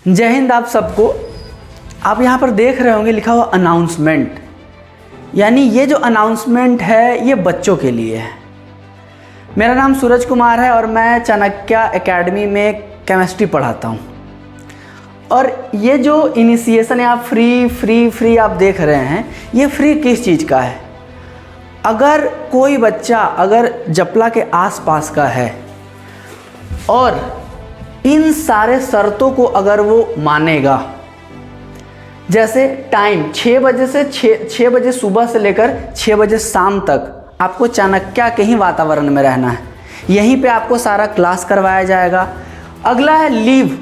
जय हिंद आप सबको। आप यहाँ पर देख रहे होंगे लिखा हुआ अनाउंसमेंट, यानी ये जो अनाउंसमेंट है ये बच्चों के लिए है। मेरा नाम सूरज कुमार है और मैं चाणक्य एकेडमी में केमिस्ट्री पढ़ाता हूँ। और ये जो इनिशिएशन है आप फ्री आप देख रहे हैं, ये फ्री किस चीज़ का है? अगर कोई बच्चा अगर जपला के आसपास का है और इन सारे शर्तों को अगर वो मानेगा, जैसे टाइम 6 बजे से 6 बजे सुबह से लेकर 6 बजे शाम तक आपको चाणक्य के ही वातावरण में रहना है, यहीं पे आपको सारा क्लास करवाया जाएगा। अगला है लीव,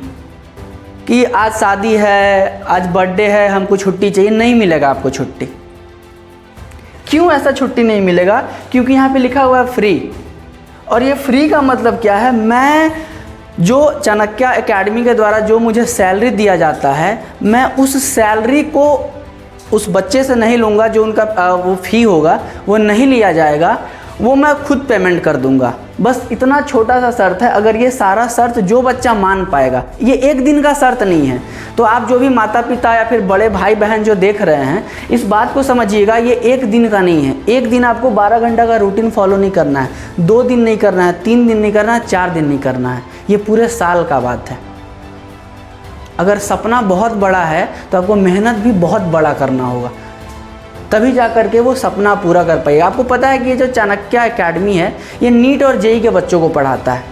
कि आज शादी है, आज बर्थडे है, हमको छुट्टी चाहिए, नहीं मिलेगा आपको छुट्टी। क्यों ऐसा छुट्टी नहीं मिलेगा? क्योंकि यहाँ पे लिखा हुआ है फ्री। और ये फ्री का मतलब क्या है? मैं जो चाणक्य एकेडमी के द्वारा जो मुझे सैलरी दिया जाता है, मैं उस सैलरी को उस बच्चे से नहीं लूँगा, जो उनका वो फ़ी होगा वो नहीं लिया जाएगा, वो मैं खुद पेमेंट कर दूंगा। बस इतना छोटा सा शर्त है। अगर ये सारा शर्त जो बच्चा मान पाएगा, ये एक दिन का शर्त नहीं है। तो आप जो भी माता पिता या फिर बड़े भाई बहन जो देख रहे हैं, इस बात को समझिएगा, ये एक दिन का नहीं है। एक दिन आपको 12 घंटा का रूटीन फॉलो नहीं करना है, 2 दिन नहीं करना है, 3 दिन नहीं करना है, 4 दिन नहीं करना है, ये पूरे साल का बात है। अगर सपना बहुत बड़ा है तो आपको मेहनत भी बहुत बड़ा करना होगा, तभी जा कर के वो सपना पूरा कर पाएगा। आपको पता है कि ये जो चाणक्य एकेडमी है, ये नीट और जेई के बच्चों को पढ़ाता है।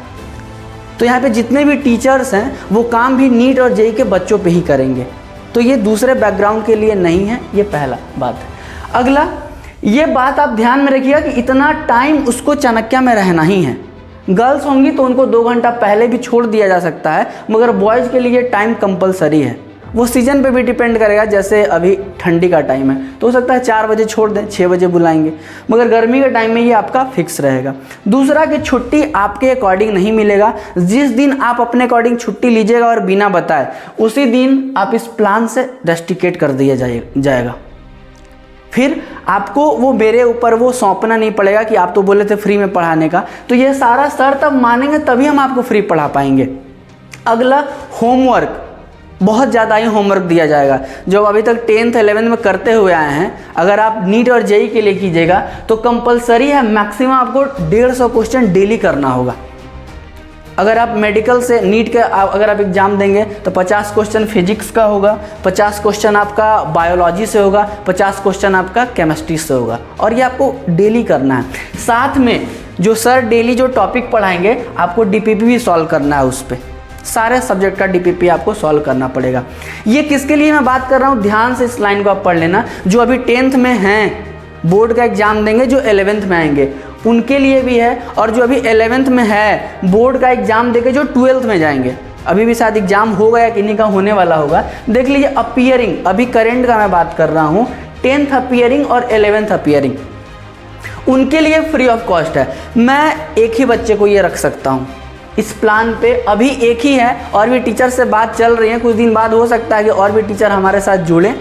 तो यहाँ पे जितने भी टीचर्स हैं वो काम भी नीट और जेई के बच्चों पे ही करेंगे। तो ये दूसरे बैकग्राउंड के लिए नहीं है, ये पहला बात है। अगला, ये बात आप ध्यान में रखिएगा कि इतना टाइम उसको चाणक्य में रहना ही है। गर्ल्स होंगी तो उनको 2 घंटा पहले भी छोड़ दिया जा सकता है, मगर बॉयज़ के लिए टाइम कंपलसरी है। वो सीज़न पे भी डिपेंड करेगा। जैसे अभी ठंडी का टाइम है तो हो सकता है 4 बजे छोड़ दें, 6 बजे बुलाएंगे, मगर गर्मी के टाइम में ये आपका फिक्स रहेगा। दूसरा कि छुट्टी आपके अकॉर्डिंग नहीं मिलेगा। जिस दिन आप अपने अकॉर्डिंग छुट्टी लीजिएगा और बिना बताए, उसी दिन आप इस प्लान से रस्टिकेट कर दिया जाएगा। फिर आपको वो मेरे ऊपर वो सौंपना नहीं पड़ेगा कि आप तो बोले थे फ्री में पढ़ाने का। तो ये सारा शर्त अब मानेंगे तभी हम आपको फ्री पढ़ा पाएंगे। अगला, होमवर्क। बहुत ज़्यादा ही होमवर्क दिया जाएगा। जो अभी तक 10th 11th में करते हुए आए हैं, अगर आप नीट और जेई के लिए कीजिएगा तो कंपलसरी है, मैक्सिमम आपको 150 क्वेश्चन डेली करना होगा। अगर आप मेडिकल से नीट के अगर आप एग्ज़ाम देंगे तो 50 क्वेश्चन फिजिक्स का होगा, 50 क्वेश्चन आपका बायोलॉजी से होगा, 50 क्वेश्चन आपका केमिस्ट्री से होगा, और ये आपको डेली करना है। साथ में जो सर डेली जो टॉपिक पढ़ाएंगे, आपको डीपीपी भी सॉल्व करना है। उस पर सारे सब्जेक्ट का डीपीपी आपको सॉल्व करना पड़ेगा। ये किसके लिए मैं बात कर रहा हूँ, ध्यान से इस लाइन को आप पढ़ लेना। जो अभी 10th में हैं, बोर्ड का एग्ज़ाम देंगे, जो 11th में आएंगे उनके लिए भी है, और जो अभी 11th में है बोर्ड का एग्ज़ाम देके जो 12th में जाएंगे, अभी भी शायद एग्ज़ाम हो गया कि नहीं का होने वाला होगा, देख लीजिए। अपीयरिंग, अभी करेंट का मैं बात कर रहा हूँ, 10th अपीयरिंग और 11th अपीयरिंग, उनके लिए फ्री ऑफ कॉस्ट है। मैं एक ही बच्चे को ये रख सकता हूँ इस प्लान पे, अभी एक ही है, और भी टीचर से बात चल रही है। कुछ दिन बाद हो सकता है कि और भी टीचर हमारे साथ जुड़ें।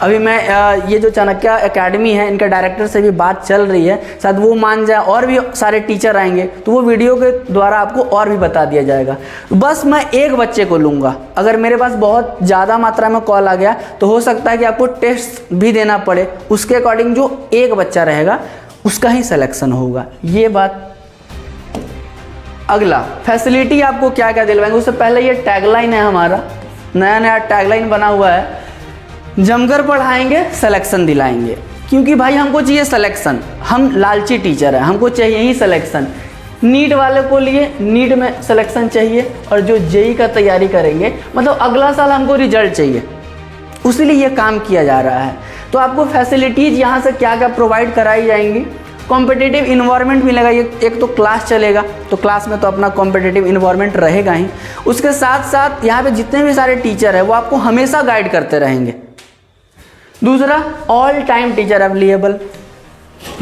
अभी मैं ये जो चाणक्य एकेडमी है, इनके डायरेक्टर से भी बात चल रही है, शायद वो मान जाए और भी सारे टीचर आएंगे, तो वो वीडियो के द्वारा आपको और भी बता दिया जाएगा। बस मैं एक बच्चे को लूँगा। अगर मेरे पास बहुत ज़्यादा मात्रा में कॉल आ गया तो हो सकता है कि आपको टेस्ट भी देना पड़े, उसके अकॉर्डिंग जो एक बच्चा रहेगा उसका ही सिलेक्शन होगा। ये बात। अगला, फैसिलिटी आपको क्या क्या दिलवाएंगे। उससे पहले ये टैगलाइन है हमारा, नया टैगलाइन बना हुआ है, जमकर पढ़ाएंगे, सिलेक्शन दिलाएंगे। क्योंकि भाई हमको चाहिए सिलेक्शन, हम लालची टीचर हैं, हमको चाहिए ही सिलेक्शन। नीट वाले को लिए नीट में सिलेक्शन चाहिए, और जो जेई का तैयारी करेंगे, मतलब अगला साल हमको रिजल्ट चाहिए, उसीलिए ये काम किया जा रहा है। तो आपको फैसिलिटीज़ यहाँ से क्या क्या प्रोवाइड कराई जाएंगी। कॉम्पिटिटिव इन्वायरमेंट मिलेगा। एक तो क्लास चलेगा, तो क्लास में तो अपना कॉम्पिटिटिव इन्वायरमेंट रहेगा ही। उसके साथ साथ यहाँ पे जितने भी सारे टीचर हैं वो आपको हमेशा गाइड करते रहेंगे। दूसरा, ऑल टाइम टीचर अवेलेबल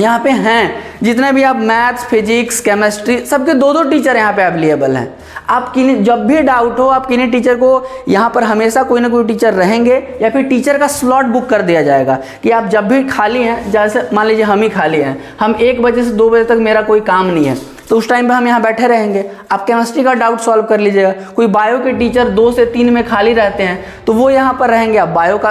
यहाँ पे हैं। जितने भी आप मैथ्स, फिजिक्स, केमिस्ट्री, सबके 2-2 टीचर यहाँ पे अवेलेबल हैं। आप किन्हीं जब भी डाउट हो, आप किन्हीं टीचर को यहाँ पर हमेशा कोई ना कोई टीचर रहेंगे, या फिर टीचर का स्लॉट बुक कर दिया जाएगा कि आप जब भी खाली हैं, जैसे मान लीजिए हम ही खाली हैं, हम 1 बजे से 2 बजे तक मेरा कोई काम नहीं है, तो उस टाइम पे हम यहाँ बैठे रहेंगे, आप केमिस्ट्री का डाउट सॉल्व कर लीजिएगा। कोई बायो के टीचर 2 से 3 में खाली रहते हैं तो वो यहाँ पर रहेंगे, आप बायो का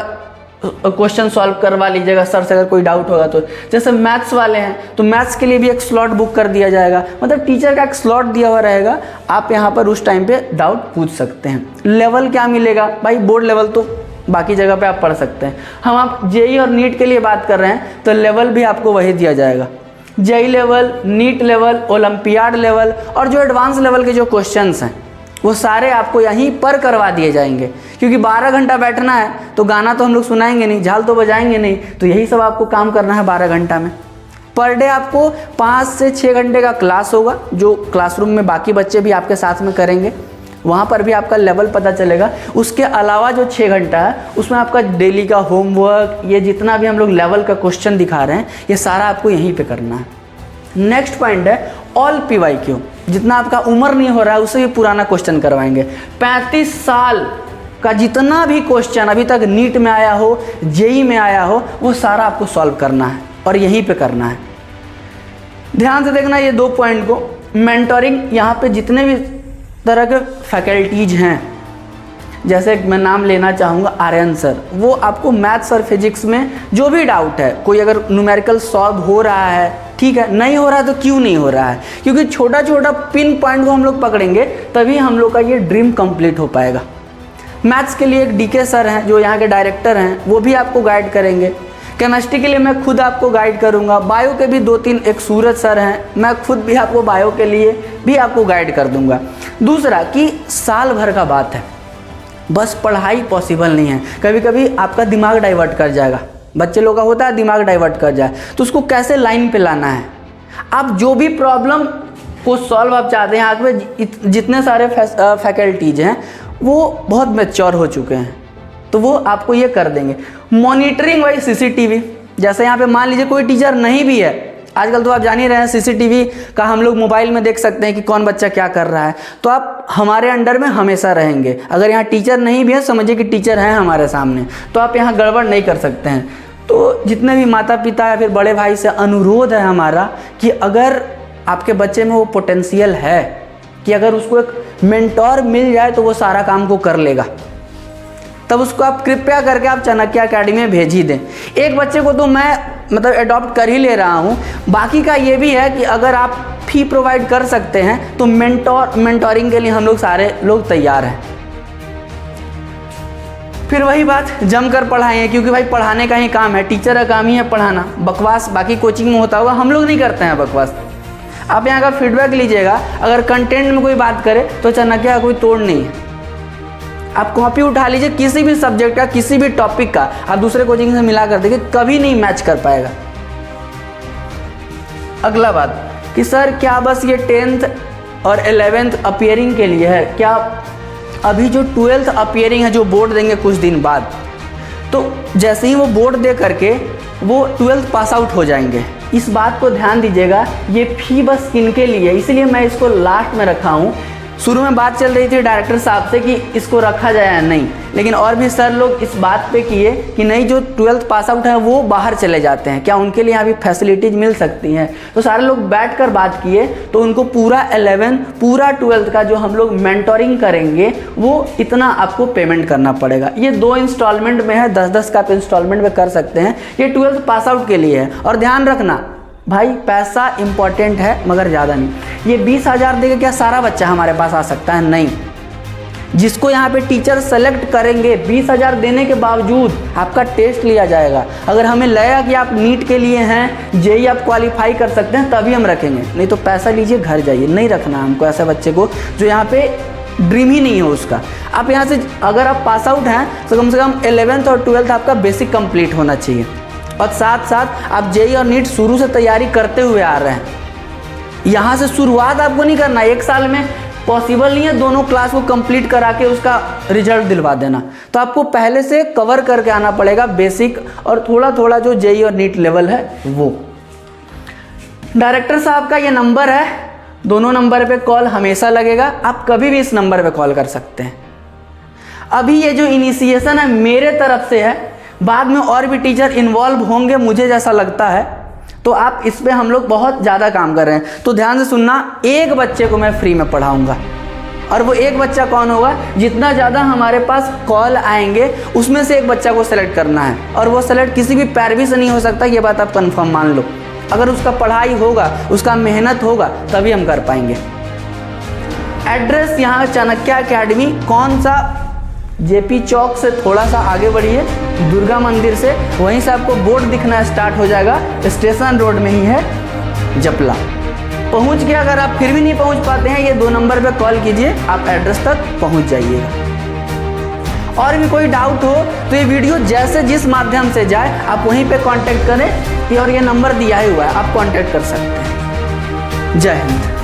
क्वेश्चन सॉल्व करवा लीजिएगा सर से अगर कोई डाउट होगा तो। जैसे मैथ्स वाले हैं तो मैथ्स के लिए भी एक स्लॉट बुक कर दिया जाएगा, मतलब टीचर का एक स्लॉट दिया हुआ रहेगा, आप यहाँ पर उस टाइम पे डाउट पूछ सकते हैं। लेवल क्या मिलेगा भाई, बोर्ड लेवल तो बाकी जगह पे आप पढ़ सकते हैं। हम आप जेई और नीट के लिए बात कर रहे हैं तो लेवल भी आपको वही दिया जाएगा, JEE level, NEET level, olympiad level और जो एडवांस लेवल के जो क्वेश्चंस हैं वो सारे आपको यहीं पर करवा दिए जाएंगे। क्योंकि 12 घंटा बैठना है तो गाना तो हम लोग सुनाएंगे नहीं, झाल तो बजाएंगे नहीं, तो यही सब आपको काम करना है 12 घंटा में। पर डे आपको 5 से 6 घंटे का क्लास होगा, जो क्लासरूम में बाकी बच्चे भी आपके साथ में करेंगे, वहाँ पर भी आपका लेवल पता चलेगा। उसके अलावा जो 6 घंटा है उसमें आपका डेली का होमवर्क, ये जितना भी हम लोग लेवल का क्वेश्चन दिखा रहे हैं ये सारा आपको यहीं पे करना है। नेक्स्ट पॉइंट है ऑल PYQ, जितना आपका उम्र नहीं हो रहा है उससे भी पुराना क्वेश्चन करवाएंगे। 35 साल का जितना भी क्वेश्चन अभी तक नीट में आया हो, जेई में आया हो, वो सारा आपको सॉल्व करना है और यहीं पे करना है। ध्यान से देखना ये 2 पॉइंट को। मेंटोरिंग, यहाँ पे जितने भी तरह के फैकल्टीज हैं, जैसे मैं नाम लेना चाहूँगा आर्यन सर, वो आपको मैथ्स और फिजिक्स में जो भी डाउट है, कोई अगर न्यूमेरिकल सॉल्व हो रहा है, ठीक है, नहीं हो रहा है तो क्यों नहीं हो रहा है, क्योंकि छोटा छोटा पिन पॉइंट को हम लोग पकड़ेंगे तभी हम लोग का ये ड्रीम कंप्लीट हो पाएगा। मैथ्स के लिए एक DK सर हैं जो यहाँ के डायरेक्टर हैं, वो भी आपको गाइड करेंगे। केमिस्ट्री के लिए मैं खुद आपको गाइड करूँगा। बायो के भी 2-3 एक सूरज सर हैं, मैं खुद भी आपको बायो के लिए भी आपको गाइड कर दूँगा। दूसरा कि साल भर का बात है, बस पढ़ाई पॉसिबल नहीं है, कभी कभी आपका दिमाग डाइवर्ट कर जाएगा। बच्चे लोग का होता है दिमाग डाइवर्ट कर जाए, तो उसको कैसे लाइन पे लाना है। आप जो भी प्रॉब्लम को सॉल्व आप चाहते हैं, यहाँ पे जितने सारे फैकल्टीज हैं वो बहुत मैच्योर हो चुके हैं, तो वो आपको ये कर देंगे। मॉनिटरिंग वाइज CCTV, जैसे यहाँ पे मान लीजिए कोई टीचर नहीं भी है, आजकल तो आप जान ही रहे हैं CCTV का हम लोग मोबाइल में देख सकते हैं कि कौन बच्चा क्या कर रहा है, तो आप हमारे अंडर में हमेशा रहेंगे। अगर यहाँ टीचर नहीं भी है, समझिए कि टीचर हैं हमारे सामने, तो आप यहाँ गड़बड़ नहीं कर सकते हैं। तो जितने भी माता पिता या फिर बड़े भाई से अनुरोध है हमारा कि अगर आपके बच्चे में वो पोटेंशियल है कि अगर उसको एक मेंटोर मिल जाए तो वो सारा काम को कर लेगा, तब उसको आप कृपया करके आप चाणक्य अकेडमी में भेज ही दें। एक बच्चे को तो मैं मतलब अडॉप्ट कर ही ले रहा हूँ, बाकी का ये भी है कि अगर आप फी प्रोवाइड कर सकते हैं तो मेंटोरिंग के लिए हम लोग सारे लोग तैयार हैं। फिर वही बात, जमकर पढ़ाएं, क्योंकि भाई पढ़ाने का ही काम है, टीचर का काम ही है पढ़ाना। बकवास बाकी कोचिंग में होता होगा, हम लोग नहीं करते हैं बकवास। आप यहाँ का फीडबैक लीजिएगा, अगर कंटेंट में कोई बात करे तो चाणक्य का कोई तोड़ नहीं है। आप कॉपी उठा लीजिए किसी भी सब्जेक्ट का, किसी भी टॉपिक का, आप दूसरे कोचिंग से मिला कर देखिए, कभी नहीं मैच कर पाएगा। अगला बात कि सर क्या बस ये 10th और 11th अपीयरिंग के लिए है क्या? अभी जो 12th अपीयरिंग है, जो बोर्ड देंगे कुछ दिन बाद, तो जैसे ही वो बोर्ड दे करके वो 12th पास आउट हो जाएंगे। इस बात को ध्यान दीजिएगा, ये फी बस किनके लिए, इसलिए मैं इसको लास्ट में रखा हूँ। शुरू में बात चल रही थी डायरेक्टर साहब से कि इसको रखा जाए या नहीं, लेकिन और भी सर लोग इस बात पे किए कि नहीं, जो 12th पास आउट है वो बाहर चले जाते हैं, क्या उनके लिए यहाँ भी फैसिलिटीज़ मिल सकती हैं? तो सारे लोग बैठकर बात किए, तो उनको पूरा 11 पूरा 12th का जो हम लोग मेंटोरिंग करेंगे वो इतना आपको पेमेंट करना पड़ेगा। ये 2 इंस्टॉलमेंट में है, 10-10 का आप इंस्टॉलमेंट में कर सकते हैं। ये 12th पास आउट के लिए है। और ध्यान रखना भाई, पैसा इंपॉर्टेंट है मगर ज़्यादा नहीं। ये 20,000 देके क्या सारा बच्चा हमारे पास आ सकता है? नहीं। जिसको यहाँ पे टीचर सेलेक्ट करेंगे, 20,000 देने के बावजूद आपका टेस्ट लिया जाएगा। अगर हमें लगेगा कि आप नीट के लिए हैं, जेई आप क्वालिफाई कर सकते हैं, तभी हम रखेंगे, नहीं तो पैसा लीजिए घर जाइए। नहीं रखना हमको ऐसे बच्चे को जो यहाँ पे ड्रीम ही नहीं हो उसका। आप यहाँ से अगर आप पास आउट हैं तो कम से कम 11th और 12th आपका बेसिक कंप्लीट होना चाहिए, और साथ साथ आप जेई और नीट शुरू से तैयारी करते हुए आ रहे हैं। यहाँ से शुरुआत आपको नहीं करना, 1 साल में पॉसिबल नहीं है दोनों क्लास को कंप्लीट करा के उसका रिजल्ट दिलवा देना। तो आपको पहले से कवर करके आना पड़ेगा बेसिक और थोड़ा थोड़ा जो जेई और नीट लेवल है वो। डायरेक्टर साहब का ये नंबर है, दोनों नंबर पे कॉल हमेशा लगेगा, आप कभी भी इस नंबर पे कॉल कर सकते हैं। अभी ये जो इनिशिएशन है मेरे तरफ से है, बाद में और भी टीचर इन्वॉल्व होंगे मुझे जैसा लगता है, तो आप इस पे हम लोग बहुत ज़्यादा काम कर रहे हैं। तो ध्यान से सुनना, एक बच्चे को मैं फ्री में पढ़ाऊँगा, और वो एक बच्चा कौन होगा? जितना ज़्यादा हमारे पास कॉल आएंगे उसमें से एक बच्चा को सेलेक्ट करना है, और वो सेलेक्ट किसी भी पैरवी से नहीं हो सकता, ये बात आप कंफर्म मान लो। अगर उसका पढ़ाई होगा, उसका मेहनत होगा, तभी हम कर पाएंगे। एड्रेस यहाँ चाणक्य एकेडमी, कौन सा? जेपी चौक से थोड़ा सा आगे बढ़िए, दुर्गा मंदिर से वहीं से आपको बोर्ड दिखना स्टार्ट हो जाएगा, स्टेशन रोड में ही है जपला। पहुंच के अगर आप फिर भी नहीं पहुंच पाते हैं, ये 2 नंबर पे कॉल कीजिए, आप एड्रेस तक पहुंच जाइएगा। और भी कोई डाउट हो तो ये वीडियो जैसे जिस माध्यम से जाए आप वहीं पे कांटेक्ट करें, और ये नंबर दिया ही हुआ है, आप कांटेक्ट कर सकते हैं। जय हिंद।